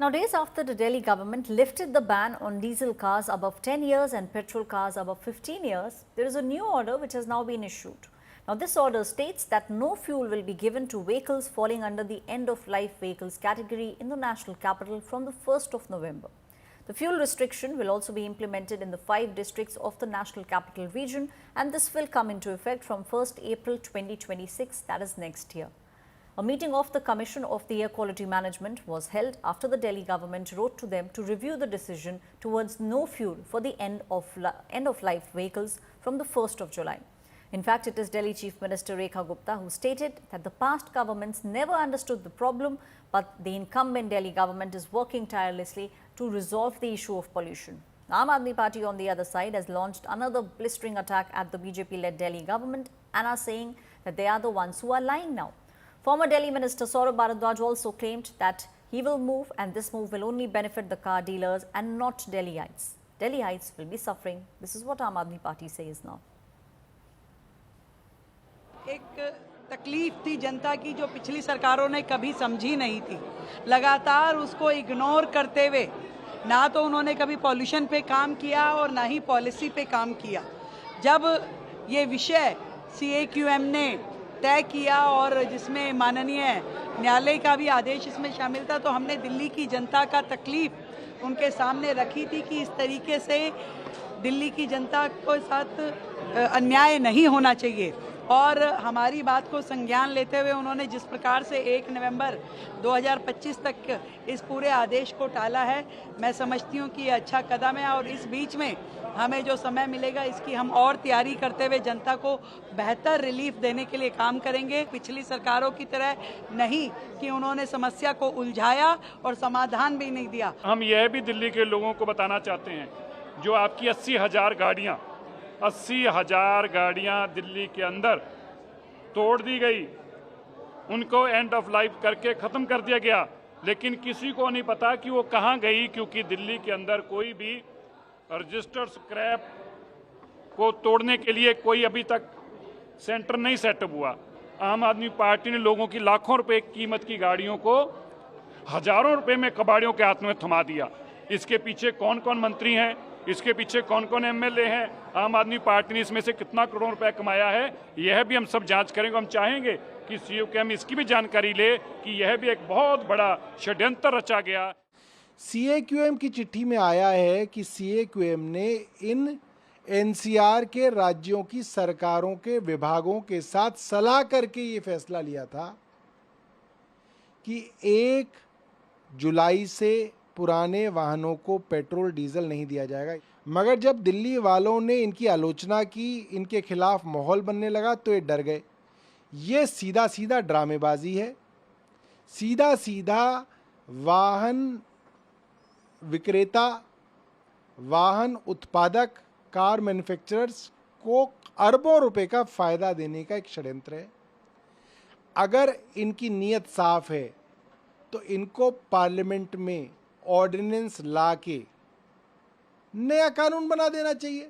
Now, days after the Delhi government lifted the ban on diesel cars above 10 years and petrol cars above 15 years, there is a new order which has now been issued. Now, this order states that no fuel will be given to vehicles falling under the end-of-life vehicles category in the national capital from the 1st of November. The fuel restriction will also be implemented in the 5 districts of the national capital region, and this will come into effect from 1st April 2026, that is next year. A meeting of the Commission of the Air Quality Management was held after the Delhi government wrote to them to review the decision towards no fuel for the end-of-life vehicles from the 1st of July. In fact, it is Delhi Chief Minister Rekha Gupta who stated that the past governments never understood the problem, but the incumbent Delhi government is working tirelessly to resolve the issue of pollution. Aam Aadmi Party, on the other side, has launched another blistering attack at the BJP-led Delhi government and are saying that they are the ones who are lying now. Former Delhi Minister Saurabh Bharadwaj also claimed that he will move, and this move will only benefit the car dealers and not Delhiites. Delhiites will be suffering. This is what Aam Aadmi Party says now. एक तकलीफ थी जनता की जो पिछली सरकारों ने कभी समझी नहीं थी। लगातार उसको इग्नोर करते हुए ना तो उन्होंने कभी पॉल्यूशन पे काम किया और ना ही पॉलिसी पे काम किया। जब ये विषय CAQM ने तय किया और जिसमें माननीय न्यायालय का भी आदेश इसमें शामिल था, तो हमने दिल्ली की जनता का तकलीफ उनके सामने रखी थी कि इस तरीके से दिल्ली की जनता के साथ अन्याय नहीं होना चाहिए। और हमारी बात को संज्ञान लेते हुए उन्होंने जिस प्रकार से 1 नवंबर 2025 तक इस पूरे आदेश को टाला है, मैं समझती हूँ कि ये अच्छा कदम है। और इस बीच में हमें जो समय मिलेगा इसकी हम और तैयारी करते हुए जनता को बेहतर रिलीफ देने के लिए काम करेंगे। पिछली सरकारों की तरह नहीं कि उन्होंने समस्या को उलझाया और समाधान भी नहीं दिया। हम यह भी दिल्ली के लोगों को बताना चाहते हैं, जो आपकी 80,000 गाड़ियां दिल्ली के अंदर तोड़ दी गई, उनको एंड ऑफ लाइफ करके ख़त्म कर दिया गया, लेकिन किसी को नहीं पता कि वो कहां गई, क्योंकि दिल्ली के अंदर कोई भी रजिस्टर्ड स्क्रैप को तोड़ने के लिए कोई अभी तक सेंटर नहीं सेटअप हुआ। आम आदमी पार्टी ने लोगों की लाखों रुपए कीमत की गाड़ियों को हजारों रुपए में कबाड़ियों के हाथ में थमा दिया। इसके पीछे कौन कौन मंत्री हैं, इसके पीछे कौन कौन MLA हैं, आम आदमी पार्टी ने इसमें से कितना करोड़ रुपए कमाया है, यह भी हम सब जांच करेंगे। हम चाहेंगे कि CAQM इसकी भी जानकारी ले कि यह भी एक बहुत बड़ा षड्यंत्र रचा गया। CAQM की चिट्ठी में आया है कि CAQM ने इन NCR के राज्यों की सरकारों के विभागों के साथ सलाह करके ये फैसला लिया था कि 1 जुलाई से पुराने वाहनों को पेट्रोल डीजल नहीं दिया जाएगा। मगर जब दिल्ली वालों ने इनकी आलोचना की, इनके खिलाफ माहौल बनने लगा, तो ये डर गए। ये सीधा सीधा ड्रामेबाजी है। सीधा सीधा वाहन विक्रेता, वाहन उत्पादक, कार मैन्युफैक्चरर्स को अरबों रुपए का फायदा देने का एक षड्यंत्र है। अगर इनकी नीयत साफ है तो इनको पार्लियामेंट में ऑर्डिनेंस ला के नया कानून बना देना चाहिए।